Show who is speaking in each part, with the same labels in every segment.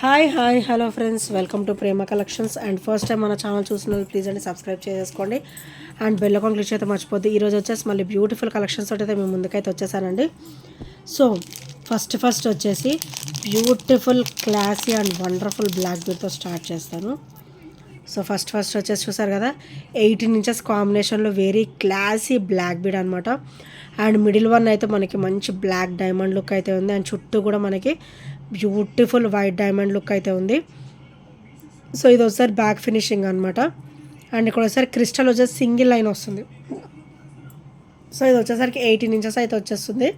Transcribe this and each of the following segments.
Speaker 1: Hi hello friends, welcome to Prema collections. And first time మన channel చూసిన please అండి subscribe చేసుకోండి and bell icon click అయితే మర్చిపోద్ది. ఈరోజు వచ్చేసి మళ్ళీ బ్యూటిఫుల్ కలెక్షన్స్ అయితే మేము ముందుకైతే వచ్చేసానండి. సో ఫస్ట్ వచ్చేసి beautiful classy and wonderful black బీడ్తో స్టార్ట్ చేస్తాను. సో ఫస్ట్ వచ్చేసి చూసారు కదా, 18 ఇంచెస్ కాంబినేషన్లో వెరీ క్లాసీ బ్లాక్ బీడ్ అనమాట. అండ్ మిడిల్ వన్ అయితే మనకి మంచి బ్లాక్ డైమండ్ లుక్ అయితే ఉంది. అండ్ చుట్టూ కూడా మనకి బ్యూటిఫుల్ వైట్ డైమండ్ లుక్ అయితే ఉంది. సో ఇది ఒకసారి బ్యాక్ ఫినిషింగ్ అనమాట. అండ్ ఇక్కడ ఒకసారి క్రిస్టల్ వచ్చేసి సింగిల్ లైన్ వస్తుంది. సో ఇది వచ్చేసరికి 18 ఇంచెస్ అయితే వచ్చేస్తుంది.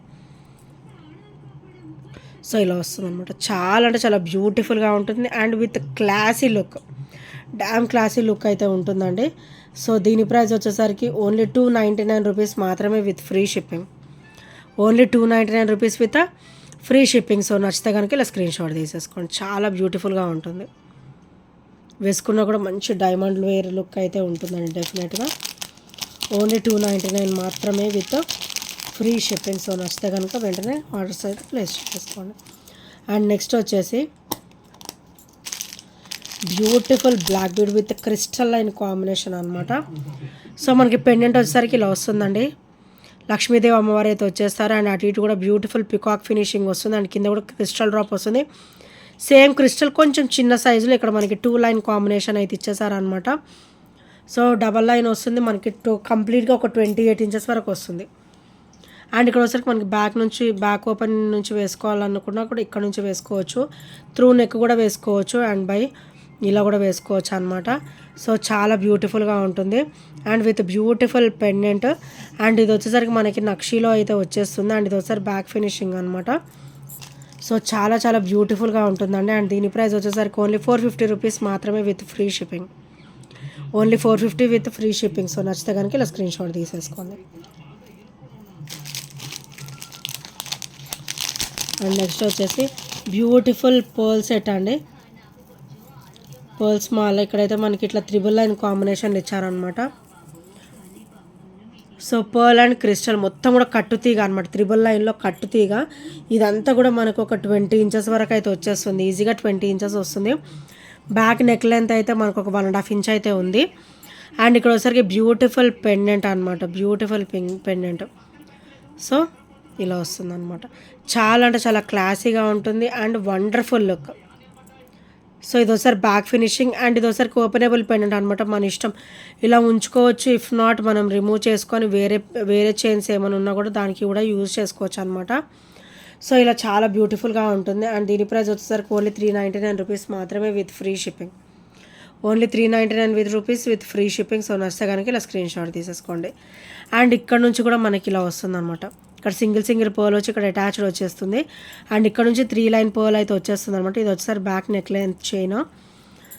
Speaker 1: సో ఇలా వస్తుంది అనమాట. చాలా అంటే చాలా బ్యూటిఫుల్గా ఉంటుంది and with classy look, dam classy look అయితే ఉంటుందండి. సో దీని ప్రైస్ వచ్చేసరికి ఓన్లీ 299 రూపీస్ మాత్రమే with free shipping. Only 299 rupees with free shipping. So నచ్చితే కనుక ఇలా స్క్రీన్ షాట్ తీసేసుకోండి. చాలా బ్యూటిఫుల్గా ఉంటుంది. వేసుకున్నా కూడా మంచి డైమండ్ వేర్ లుక్ అయితే ఉంటుందండి డెఫినెట్గా. ఓన్లీ 299 మాత్రమే విత్ ఫ్రీ షిప్పింగ్. సో నచ్చితే కనుక వెంటనే ఆర్డర్స్ అయితే ప్లేస్ చేసుకోండి. అండ్ నెక్స్ట్ వచ్చేసి beautiful black bead with crystal line combination అనమాట. సో మనకి పెండెంట్ వచ్చేసరికి ఇలా వస్తుందండి. లక్ష్మీదేవి అమ్మవారు అయితే వచ్చేస్తారు. అండ్ అటు ఇటు కూడా బ్యూటిఫుల్ పికాక్ ఫినిషింగ్ వస్తుంది. అండ్ కింద కూడా క్రిస్టల్ డ్రాప్ వస్తుంది. సేమ్ క్రిస్టల్ కొంచెం చిన్న సైజులో ఇక్కడ మనకి 2 లైన్ కాంబినేషన్ అయితే ఇచ్చేసారనమాట. సో డబల్ లైన్ వస్తుంది మనకి కంప్లీట్గా ఒక 28 ఇంచెస్ వరకు వస్తుంది. అండ్ ఇక్కడ వచ్చరికి మనకి బ్యాక్ ఓపెన్ నుంచి వేసుకోవాలనుకున్నా కూడా ఇక్కడ నుంచి వేసుకోవచ్చు. త్రూ నెక్ కూడా వేసుకోవచ్చు అండ్ బై ఇలా కూడా వేసుకోవచ్చు అనమాట. సో చాలా బ్యూటిఫుల్గా ఉంటుంది and with beautiful pendant. And ఇది వచ్చేసరికి మనకి నక్షీలో అయితే వచ్చేస్తుంది. అండ్ ఇది వచ్చేసరికి బ్యాక్ ఫినిషింగ్ అనమాట. సో చాలా చాలా బ్యూటిఫుల్గా ఉంటుందండి. అండ్ దీని ప్రైస్ వచ్చేసరికి ఓన్లీ 450 రూపీస్ మాత్రమే with free shipping. Only 450 with free shipping. So నచ్చితే కనుక ఇలా స్క్రీన్ షాట్ తీసేసుకోండి. అండ్ నెక్స్ట్ వచ్చేసి బ్యూటిఫుల్ పర్ల్ సెట్ అండి. పర్ల్స్ మాల ఇక్కడైతే మనకి ఇట్లా 3 లైన్ కాంబినేషన్ ఇచ్చారనమాట. సో పర్ల్ అండ్ క్రిస్టల్ మొత్తం కూడా కట్టుతీగ అనమాట. 3 లైన్లో కట్టుతీగ. ఇదంతా కూడా మనకు ఒక 20 ఇంచెస్ వరకు అయితే వచ్చేస్తుంది. ఈజీగా 20 ఇంచెస్ వస్తుంది. బ్యాక్ నెక్ లెంత్ అయితే మనకు ఒక 1.5 ఇంచ్ అయితే ఉంది. అండ్ ఇక్కడ వచ్చేసరికి బ్యూటిఫుల్ పెండెంట్ అనమాట. Beautiful pendant. సో ఇలా వస్తుంది అనమాట. చాలా అంటే చాలా క్లాసీగా ఉంటుంది అండ్ వండర్ఫుల్ లుక్. సో ఇది ఒకసారి బ్యాక్ ఫినిషింగ్ అండ్ ఇది ఒకసారి ఓపెనబుల్ పెండెంట్ అనమాట. మన ఇష్టం ఇలా ఉంచుకోవచ్చు. ఇఫ్ నాట్ మనం రిమూవ్ చేసుకొని వేరే చైన్స్ ఏమైనా ఉన్నా కూడా దానికి కూడా యూజ్ చేసుకోవచ్చు అనమాట. సో ఇలా చాలా బ్యూటిఫుల్గా ఉంటుంది. అండ్ దీని ప్రైస్ వచ్చేసరికి ఓన్లీ 399 రూపీస్ మాత్రమే with free shipping. Only 399 rupees with free shipping. So నచ్చితే కనుక ఇలా స్క్రీన్ షాట్ తీసేసుకోండి. అండ్ ఇక్కడ నుంచి కూడా మనకి ఇలా వస్తుంది అనమాట. ఇక్కడ సింగిల్ పర్ల్ వచ్చి ఇక్కడ అటాచ్డ్ వచ్చేస్తుంది. అండ్ ఇక్కడ నుంచి 3 లైన్ పర్ల్ అయితే వచ్చేస్తుంది అనమాట. ఇది వచ్చేసరి back neck length chain.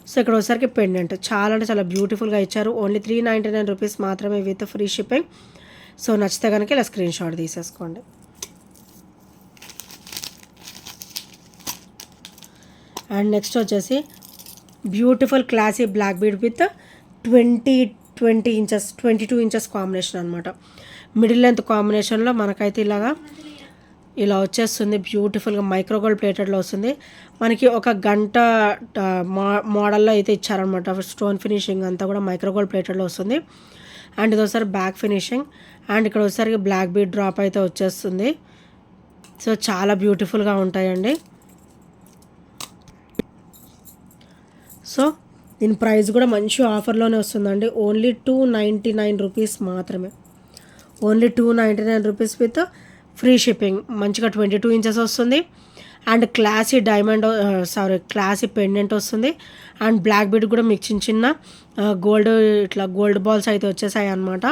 Speaker 1: So ఇక్కడ వచ్చేసరికి పెండెంట్. చాలా అంటే చాలా బ్యూటిఫుల్గా ఇచ్చారు. ఓన్లీ 399 రూపీస్ మాత్రమే విత్ ఫ్రీ షిప్పింగ్. సో నచ్చితే కనుక ఇలా స్క్రీన్ షాట్ తీసేసుకోండి. అండ్ నెక్స్ట్ వచ్చేసి beautiful classy black bead with 22 inches combination అనమాట. మిడిల్ లెంత్ కాంబినేషన్లో మనకైతే ఇలా వచ్చేస్తుంది. బ్యూటిఫుల్గా మైక్రోగోల్డ్ ప్లేటెడ్లో వస్తుంది. మనకి ఒక గంట మోడల్లో అయితే ఇచ్చారనమాట. స్టోన్ ఫినిషింగ్ అంతా కూడా మైక్రోగోల్డ్ ప్లేటెడ్లో వస్తుంది. అండ్ ఇది ఒకసారి బ్యాక్ ఫినిషింగ్. అండ్ ఇక్కడ వచ్చేసరికి బ్లాక్ బీడ్ డ్రాప్ అయితే వచ్చేస్తుంది. సో చాలా బ్యూటిఫుల్గా ఉంటాయండి. సో దీని ప్రైస్ కూడా మంచి ఆఫర్లోనే వస్తుందండి. ఓన్లీ 299 రూపీస్ మాత్రమే. Only 299 rupees with free shipping. మంచిగా 22 ఇంచెస్ వస్తుంది. అండ్ క్లాసీ పెండెంట్ వస్తుంది. అండ్ బ్లాక్ బీడ్ కూడా మీకు చిన్న గోల్డ్ బాల్స్ అయితే వచ్చేసాయి అనమాట.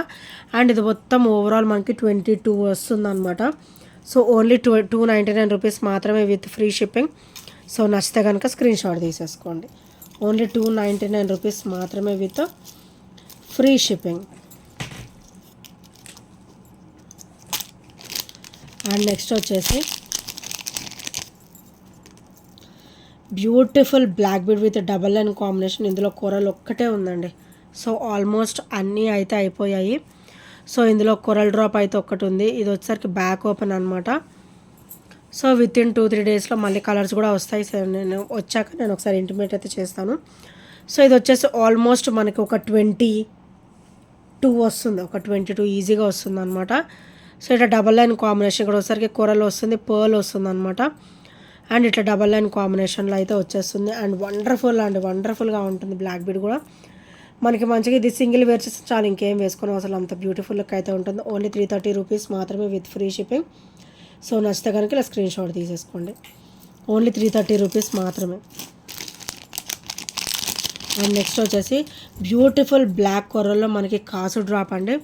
Speaker 1: అండ్ ఇది మొత్తం ఓవరాల్ మనకి 22 వస్తుంది అనమాట. సో ఓన్లీ 299 రూపీస్ మాత్రమే విత్ ఫ్రీ షిప్పింగ్. సో నచ్చితే కనుక స్క్రీన్ షాట్ తీసేసుకోండి. ఓన్లీ 299 రూపీస్ మాత్రమే with free shipping. And next వచ్చేసి beautiful black bead with double line combination. ఇందులో కొరల్ ఒక్కటే ఉందండి. సో ఆల్మోస్ట్ అన్నీ అయితే అయిపోయాయి. సో ఇందులో కొరల్ డ్రాప్ అయితే ఒక్కటి ఉంది. ఇది వచ్చేసరికి బ్యాక్ ఓపెన్ అనమాట. సో విత్ ఇన్ 2-3 డేస్లో మళ్ళీ కలర్స్ కూడా వస్తాయి. సో నేను వచ్చాక నేను ఒకసారి ఇంటిమేట్ అయితే చేస్తాను. సో ఇది వచ్చేసి ఆల్మోస్ట్ మనకి ఒక 22 వస్తుంది, ఒక 22 ఈజీగా వస్తుంది అనమాట. సో ఇట్లా డబల్ లైన్ కాంబినేషన్ ఇక్కడ వచ్చేసరికి కూరలో వస్తుంది, పర్ల్ వస్తుంది అనమాట. అండ్ ఇట్లా డబల్ లైన్ కాంబినేషన్లో అయితే వచ్చేస్తుంది. అండ్ వండర్ఫుల్గా ఉంటుంది. బ్లాక్ బీడ్ కూడా మనకి మంచిగా ఇది సింగిల్ వేర్ చేస్తే చాలా, ఇంకేం వేసుకుని అసలు అంత బ్యూటిఫుల్ లుక్ అయితే ఉంటుంది. ఓన్లీ 330 రూపీస్ మాత్రమే విత్ ఫ్రీ షిప్పింగ్. సో నచ్చితే కనుక ఇలా స్క్రీన్ షాట్ తీసేసుకోండి. ఓన్లీ 330 రూపీస్ మాత్రమే. అండ్ నెక్స్ట్ వచ్చేసి బ్యూటిఫుల్ బ్లాక్ కొరల్లో మనకి కాసు డ్రాప్ అండి.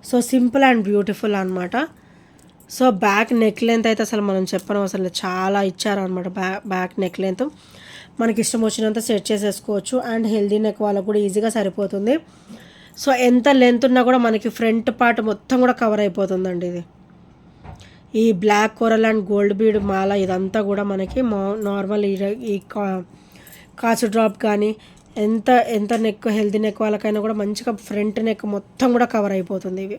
Speaker 1: సో సింపుల్ అండ్ బ్యూటిఫుల్ అనమాట. సో బ్యాక్ నెక్ లెంత్ అయితే అసలు మనం చెప్పడం అసలు చాలా ఇచ్చారనమాట. బ్యాక్ నెక్ లెంత్ మనకి ఇష్టం వచ్చినంత సెట్ చేసేసుకోవచ్చు. అండ్ హెల్దీ నెక్ వాళ్ళకు కూడా ఈజీగా సరిపోతుంది. సో ఎంత లెంత్ ఉన్నా కూడా మనకి ఫ్రంట్ పార్ట్ మొత్తం కూడా కవర్ అయిపోతుందండి. ఇది ఈ black coral and gold bead మాల ఇదంతా కూడా మనకి నార్మల్ ఈ కాసు డ్రాప్ కానీ ఎంత నెక్ హెల్దీ నెక్ వాళ్ళకైనా కూడా మంచిగా ఫ్రంట్ నెక్ మొత్తం కూడా కవర్ అయిపోతుంది. ఇవి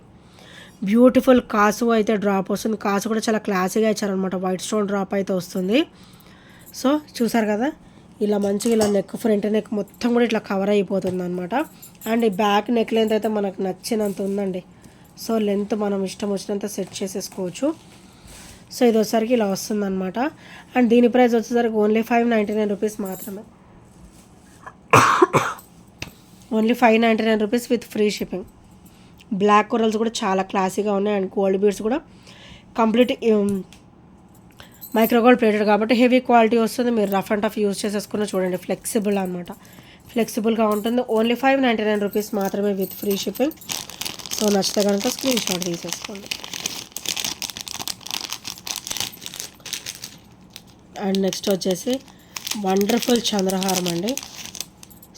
Speaker 1: బ్యూటిఫుల్ కాసు అయితే డ్రాప్ వస్తుంది. కాసు కూడా చాలా క్లాసీగా ఇచ్చారనమాట. వైట్ స్టోన్ డ్రాప్ అయితే వస్తుంది. సో చూసారు కదా, ఇలా మంచిగా ఇలా నెక్ ఫ్రంట్ నెక్ మొత్తం కూడా ఇట్లా కవర్ అయిపోతుంది అనమాట. అండ్ ఈ బ్యాక్ నెక్ లెంత్ అయితే మనకు నచ్చినంత ఉందండి. సో లెంత్ మనం ఇష్టం వచ్చినంత సెట్ చేసేసుకోవచ్చు. సో ఇది వచ్చేసరికి ఇలా వస్తుంది అనమాట. అండ్ దీని ప్రైస్ వచ్చేసరికి ఓన్లీ 599 రూపీస్ మాత్రమే. Only 599 rupees with free shipping. Black corals కూడా చాలా క్లాసీగా ఉన్నాయి. అండ్ గోల్డ్ బీడ్స్ కూడా కంప్లీట్ మైక్రోగోల్డ్ ప్లేటెడ్ కాబట్టి హెవీ క్వాలిటీ వస్తుంది. మీరు రఫ్ అండ్ టఫ్ యూజ్ చేసేసుకున్న చూడండి, ఫ్లెక్సిబుల్ అనమాట. ఫ్లెక్సిబుల్గా ఉంటుంది. ఓన్లీ 599 రూపీస్ మాత్రమే విత్ ఫ్రీ షిప్పింగ్. సో నచ్చితే కనుక స్క్రీన్ షాట్ తీసేసుకోండి. అండ్ నెక్స్ట్ వచ్చేసి వండర్ఫుల్ చంద్రహారం అండి.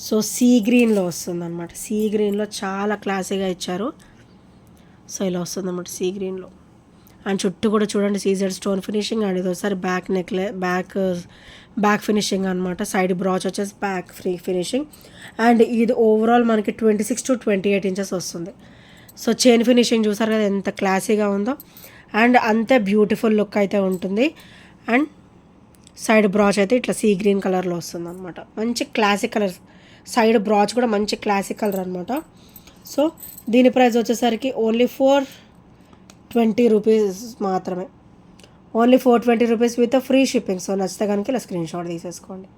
Speaker 1: సో సీ గ్రీన్లో వస్తుంది అనమాట. సీ గ్రీన్లో చాలా క్లాసీగా ఇచ్చారు. సో ఇలా వస్తుంది అనమాట సీ గ్రీన్లో. అండ్ చుట్టూ కూడా చూడండి సీజెడ్ స్టోన్ ఫినిషింగ్. అండ్ ఇది ఒకసారి బ్యాక్ ఫినిషింగ్ అనమాట. సైడ్ బ్రాచ్ వచ్చేసి బ్యాక్ ఫినిషింగ్. అండ్ ఇది ఓవరాల్ మనకి 26 to 28 ఇంచెస్ వస్తుంది. సో చైన్ ఫినిషింగ్ చూసారు కదా ఎంత క్లాసీగా ఉందో. అండ్ అంతే బ్యూటిఫుల్ లుక్ అయితే ఉంటుంది. అండ్ సైడ్ బ్రాచ్ అయితే ఇట్లా సీ గ్రీన్ కలర్లో వస్తుంది అనమాట. మంచి క్లాసిక్ కలర్. సైడ్ బ్రాచ్ కూడా మంచి క్లాసిక్ కలర్ అనమాట. సో దీని ప్రైస్ వచ్చేసరికి ఓన్లీ 420 రూపీస్ మాత్రమే. Only 420 rupees with free shipping. So నచ్చితే కనుక ఇలా స్క్రీన్ షాట్ తీసేసుకోండి.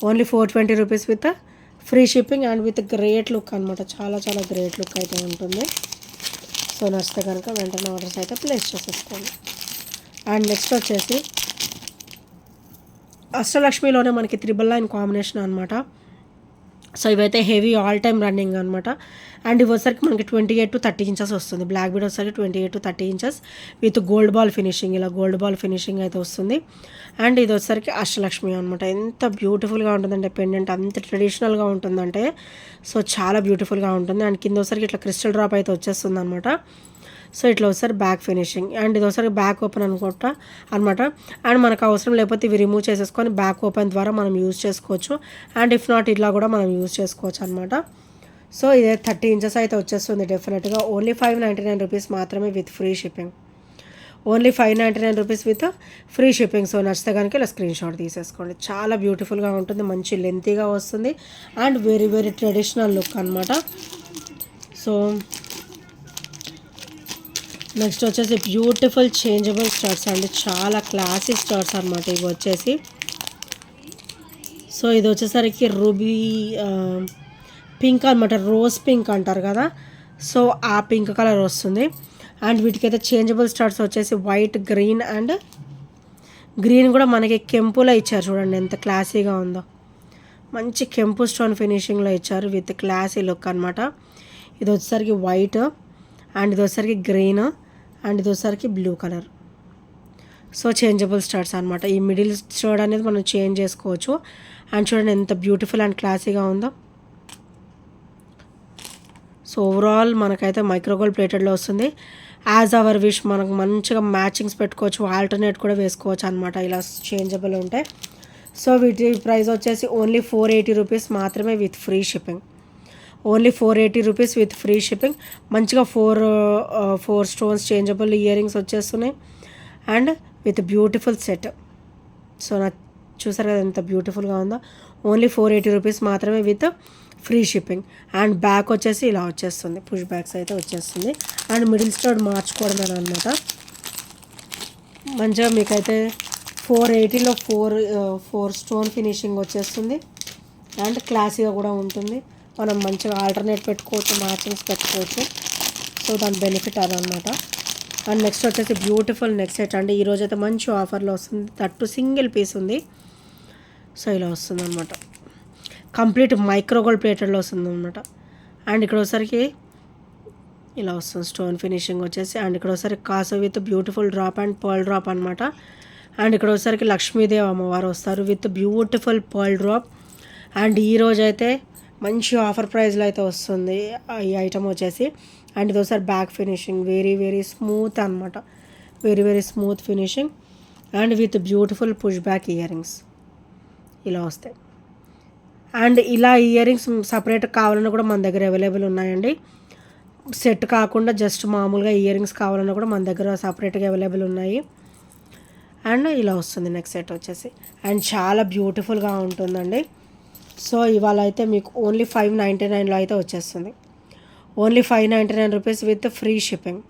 Speaker 1: Only 420 rupees with free shipping and with great look అనమాట. చాలా చాలా గ్రేట్ లుక్ అయితే ఉంటుంది. సో నచ్చితే కనుక వెంటనే ఆర్డర్స్ అయితే ప్లేస్ చేసేసుకోండి. అండ్ నెక్స్ట్ వచ్చేసి అష్టలక్ష్మిలోనే మనకి 999 కాంబినేషన్ అనమాట. సో ఇవైతే హెవీ ఆల్ టైమ్ రన్నింగ్ అనమాట. అండ్ ఇవి వచ్చరికి మనకి 28 to 30 ఇంచెస్ వస్తుంది. బ్లాక్ బీడ్ వచ్చరికి 28 to 30 inches with gold ball finishing. ఇలా గోల్డ్ బాల్ ఫినిషింగ్ అయితే వస్తుంది. అండ్ ఇది వచ్చరికి అష్టలక్ష్మి అనమాట. ఎంత బ్యూటిఫుల్గా ఉంటుందంటే పెండెంట్ అంత ట్రెడిషనల్గా ఉంటుందంటే సో చాలా బ్యూటిఫుల్గా ఉంటుంది. అండ్ కింద వచ్చరికి ఇట్లా క్రిస్టల్ డ్రాప్ అయితే వచ్చేస్తుంది అనమాట. సో ఇట్లా ఒకసారి బ్యాక్ ఫినిషింగ్. అండ్ ఇది ఒకసారి బ్యాక్ ఓపెన్ అనుకుంటా అనమాట. అండ్ మనకు అవసరం లేకపోతే ఇవి రిమూవ్ చేసేసుకొని బ్యాక్ ఓపెన్ ద్వారా మనం యూజ్ చేసుకోవచ్చు. అండ్ ఇఫ్ నాట్ ఇట్లా కూడా మనం యూజ్ చేసుకోవచ్చు అనమాట. సో ఇదే 30 ఇంచెస్ అయితే వచ్చేస్తుంది డెఫినెట్గా. ఓన్లీ 599 రూపీస్ మాత్రమే with free shipping. Only 599 rupees with free shipping. So నచ్చితే కనుక ఇలా స్క్రీన్ షాట్ తీసేసుకోండి. చాలా బ్యూటిఫుల్గా ఉంటుంది. మంచి లెంతీగా వస్తుంది. And very very traditional look అనమాట. సో నెక్స్ట్ వచ్చేసి బ్యూటిఫుల్ చేంజబుల్ స్టడ్స్ అండి. చాలా క్లాసిక్ స్టడ్స్ అనమాట ఇవి వచ్చేసి. సో ఇది వచ్చేసరికి రూబీ పింక్ అనమాట. రోజ్ పింక్ అంటారు కదా, సో ఆ పింక్ కలర్ వస్తుంది. అండ్ వీటికైతే చేంజబుల్ స్టడ్స్ వచ్చేసి వైట్, గ్రీన్ అండ్ గ్రీన్ కూడా మనకి కెంపులో ఇచ్చారు. చూడండి ఎంత క్లాసీగా ఉందో. మంచి కెంపు స్టోన్ ఫినిషింగ్లో ఇచ్చారు విత్ క్లాసీ లుక్ అనమాట. ఇది వచ్చేసరికి వైట్ అండ్ ఇది వచ్చేసరికి గ్రీన్ అండ్ ఇది వచ్చేసరికి blue colour. So changeable studs అనమాట. ఈ మిడిల్ స్టడ్ అనేది మనం చేంజ్ చేసుకోవచ్చు. అండ్ చూడండి ఎంత బ్యూటిఫుల్ అండ్ క్లాసీగా ఉందో. సో ఓవరాల్ మనకైతే మైక్రోగోల్డ్ ప్లేటెడ్లో వస్తుంది. యాజ్ అవర్ విష్ మనకు మంచిగా మ్యాచింగ్స్ పెట్టుకోవచ్చు, ఆల్టర్నేట్ కూడా వేసుకోవచ్చు అనమాట. ఇలా చేంజబుల్ ఉంటాయి. సో వీటి ప్రైస్ వచ్చేసి ఓన్లీ 480 రూపీస్ మాత్రమే with free shipping. Only 480 rupees with free shipping. మంచిగా four stones changeable ear rings వచ్చేస్తున్నాయి. And with beautiful set. So నా చూసారు కదా ఎంత బ్యూటిఫుల్గా ఉందో. ఓన్లీ 480 రూపీస్ మాత్రమే with free shipping. And back వచ్చేసి ఇలా వచ్చేస్తుంది, పుష్ బ్యాగ్స్ అయితే వచ్చేస్తుంది. అండ్ మిడిల్ స్టోడ్ మార్చుకోవడమే అనమాట. మంచిగా మీకైతే 480లో 4 స్టోన్ ఫినిషింగ్ వచ్చేస్తుంది. అండ్ క్లాసీగా కూడా ఉంటుంది. మనం మంచిగా ఆల్టర్నేట్ పెట్టుకోవచ్చు, మ్యాచింగ్స్ పెట్టుకోవచ్చు. సో దాని బెనిఫిట్ అదనమాట. అండ్ నెక్స్ట్ వచ్చేసి బ్యూటిఫుల్ నెక్ సెట్ అండి. ఈరోజు అయితే మంచి ఆఫర్లో వస్తుంది. తట్టు సింగిల్ పీస్ ఉంది. సో ఇలా వస్తుంది అనమాట. కంప్లీట్ మైక్రో గోల్డ్ ప్లేటెడ్లో వస్తుంది అనమాట. అండ్ ఇక్కడ ఒకసారికి ఇలా వస్తుంది స్టోన్ ఫినిషింగ్ వచ్చేసి. అండ్ ఇక్కడ ఒకసారి కాసు with beautiful drop and pearl drop అనమాట. అండ్ ఇక్కడ ఒకసారికి లక్ష్మీదేవి అమ్మవారు వస్తారు with beautiful pearl drop. And ఈరోజు అయితే మంచి ఆఫర్ ప్రైస్లో అయితే వస్తుంది ఈ ఐటమ్ వచ్చేసి. అండ్ ఇది ఒకసారి back finishing very very smooth అనమాట, very very smooth finishing. And with beautiful push back ear rings ఇలా వస్తాయి. అండ్ ఇలా ఇయర్ రింగ్స్ సపరేట్ కావాలన్నా కూడా మన దగ్గర అవైలబుల్ ఉన్నాయండి. సెట్ కాకుండా జస్ట్ మామూలుగా ఇయర్ రింగ్స్ కావాలన్నా కూడా మన దగ్గర సపరేట్గా అవైలబుల్ ఉన్నాయి. అండ్ ఇలా వస్తుంది నెక్స్ట్ సెట్ వచ్చేసి. అండ్ చాలా బ్యూటిఫుల్గా ఉంటుందండి. సో ఇవాళ అయితే మీకు ఓన్లీ 599లో అయితే వచ్చేస్తుంది. Only 599 rupees with free shipping.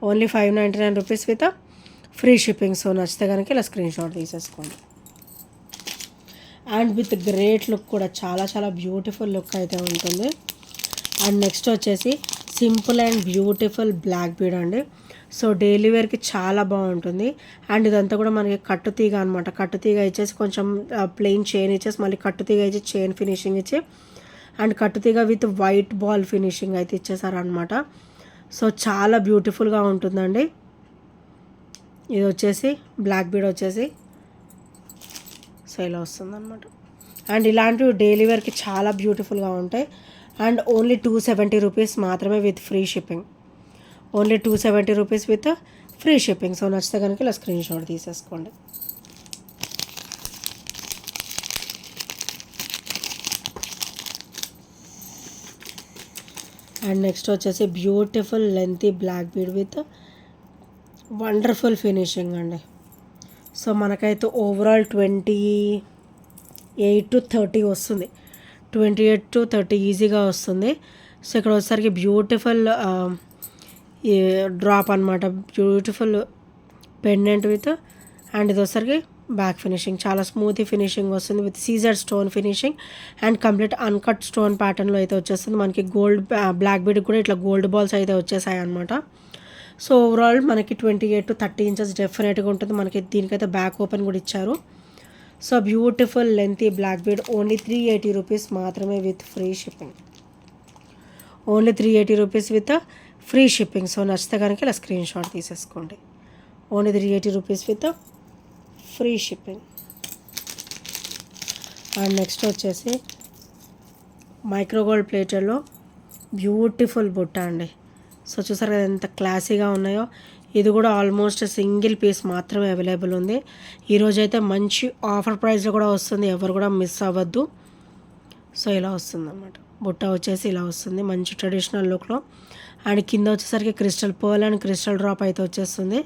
Speaker 1: Only 599 rupees with free shipping. So నచ్చితే కనుక ఇలా స్క్రీన్ షాట్ తీసేసుకోండి. అండ్ విత్ గ్రేట్ లుక్ కూడా, చాలా చాలా బ్యూటిఫుల్ లుక్ అయితే ఉంటుంది. అండ్ నెక్స్ట్ వచ్చేసి simple and beautiful black bead అండి. సో డైలీ వేర్కి చాలా బాగుంటుంది. అండ్ ఇదంతా కూడా మనకి కట్టుతీగ అనమాట. కట్టుతీగ ఇచ్చేసి కొంచెం ప్లెయిన్ చైన్ ఇచ్చేసి మళ్ళీ కట్టుతీగ ఇచ్చి చైన్ ఫినిషింగ్ ఇచ్చి అండ్ కట్టుతీగ విత్ వైట్ బాల్ ఫినిషింగ్ అయితే ఇచ్చేసారనమాట. సో చాలా బ్యూటిఫుల్గా ఉంటుందండి. ఇది వచ్చేసి బ్లాక్ బీడ్ వచ్చేసి సో ఇలా వస్తుంది అనమాట. అండ్ ఇలాంటివి డైలీ వేర్కి చాలా బ్యూటిఫుల్గా ఉంటాయి. అండ్ ఓన్లీ 270 రూపీస్ మాత్రమే with free shipping. Only 270 rupees with free shipping. So నచ్చితే కనుక ఇలా స్క్రీన్ షాట్ తీసేసుకోండి. అండ్ నెక్స్ట్ వచ్చేసి beautiful lengthy black bead with wonderful finishing అండి. సో మనకైతే ఓవరాల్ 28 to 30 వస్తుంది. 28 to 30 ఈజీగా వస్తుంది. సో ఇక్కడ వచ్చేసరికి బ్యూటిఫుల్ ఈ డ్రాప్ అనమాట, బ్యూటిఫుల్ పెండెంట్ విత్ అండ్ ఇది వచ్చేసరికి బ్యాక్ ఫినిషింగ్ చాలా స్మూత్ ఫినిషింగ్ వస్తుంది with Caesar stone finishing and complete uncut stone ప్యాటర్న్లో అయితే వచ్చేస్తుంది. మనకి గోల్డ్ బ్లాక్ బీడ్ కూడా ఇట్లా గోల్డ్ బాల్స్ అయితే వచ్చేసాయి అనమాట. సో ఓవరాల్ మనకి 28 to 30 ఇంచెస్ డెఫినెట్గా ఉంటుంది. మనకి దీనికైతే బ్యాక్ ఓపెన్ కూడా ఇచ్చారు. So beautiful lengthy black bead only 380 rupees మాత్రమే with free shipping. Only 380 rupees with free shipping. So నచ్చితే కనుక ఇలా స్క్రీన్ షాట్ తీసేసుకోండి. Only 380 rupees with free shipping. And next వచ్చేసి మైక్రోగోల్డ్ ప్లేటర్లో బ్యూటిఫుల్ బుట్ట అండి. సో చూసారు కదా ఎంత క్లాసీగా ఉన్నాయో. ఇది కూడా ఆల్మోస్ట్ సింగిల్ పీస్ మాత్రమే అవైలబుల్ ఉంది. ఈరోజైతే మంచి ఆఫర్ ప్రైస్లో కూడా వస్తుంది, ఎవరు కూడా మిస్ అవ్వద్దు. సో ఇలా వస్తుంది అన్నమాట. బుట్ట వచ్చేసి ఇలా వస్తుంది మంచి ట్రెడిషనల్ లుక్లో. అండ్ కింద వచ్చేసరికి crystal pearl and crystal drop అయితే వచ్చేస్తుంది.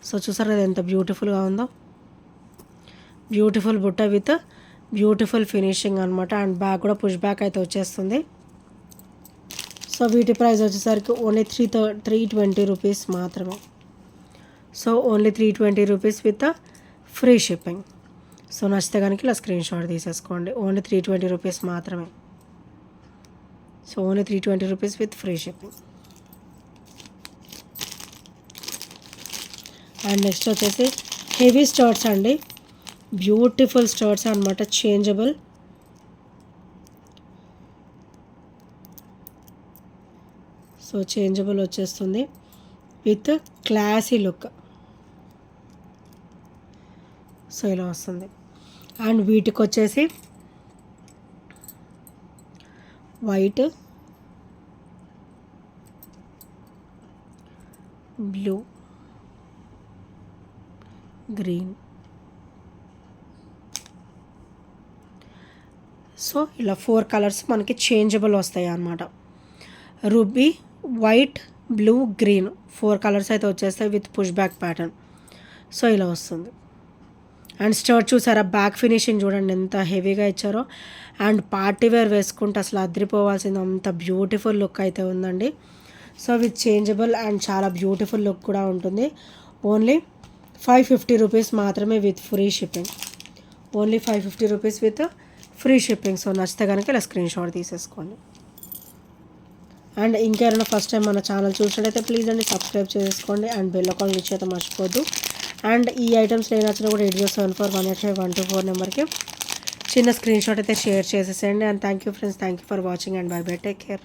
Speaker 1: సో చూసారు కదా ఎంత బ్యూటిఫుల్గా ఉందో. బ్యూటిఫుల్ బుట్ట విత్ బ్యూటిఫుల్ ఫినిషింగ్ అనమాట. అండ్ బ్యాక్ కూడా పుష్ బ్యాక్ అయితే వచ్చేస్తుంది. సో వీటి ప్రైస్ వచ్చేసరికి ఓన్లీ 320 రూపీస్ మాత్రమే. So only 320 rupees with free shipping. So నచ్చితే కనుక ఇలా స్క్రీన్ షాట్ తీసేసుకోండి. ఓన్లీ 320 రూపీస్ మాత్రమే. So only 320 rupees with free shipping. And next వచ్చేసి హెవీ స్టర్ట్స్ అండి. బ్యూటిఫుల్ స్టర్ట్స్ అనమాట, చేంజబుల్. సో చేంజబుల్ వచ్చేస్తుంది విత్ క్లాసీ లుక్. సో ఇలా వస్తుంది. అండ్ వీటికి వచ్చేసి వైట్, బ్లూ, గ్రీన్. సో ఇలా 4 కలర్స్ మనకి చేంజబుల్ వస్తాయి అన్నమాట. Ruby, white, blue, green 4 colours అయితే వచ్చేస్తాయి with push back pattern. So ఇలా వస్తుంది. అండ్ స్కర్ట్ చూసారా, బ్యాక్ ఫినిషింగ్ చూడండి ఎంత హెవీగా ఇచ్చారో. అండ్ పార్టీ వేర్ వేసుకుంటే అసలు అదిరిపోవాల్సింది, అంత బ్యూటిఫుల్ లుక్ అయితే ఉందండి. సో విత్ చేంజబుల్ అండ్ చాలా బ్యూటిఫుల్ లుక్ కూడా ఉంటుంది. ఓన్లీ 550 రూపీస్ మాత్రమే with free shipping. Only 550 rupees with free shipping. So నచ్చితే కనుక ఇలా స్క్రీన్ షాట్ తీసేసుకోండి. అండ్ ఇంకెవరైనా ఫస్ట్ టైం మన ఛానల్ చూసినట్టయితే ప్లీజ్ అండి సబ్స్క్రైబ్ చేసుకోండి అండ్ బెల్ ఐకాన్ క్లిక్ చేయడం మర్చిపోద్దు. అండ్ ఈ ఐటమ్స్ నేను నచ్చినా కూడా 8074185124 నెంబర్కి చిన్న స్క్రీన్ షాట్ అయితే షేర్ చేసేసేయండి. And thank you friends, thank you for watching and by by, take care.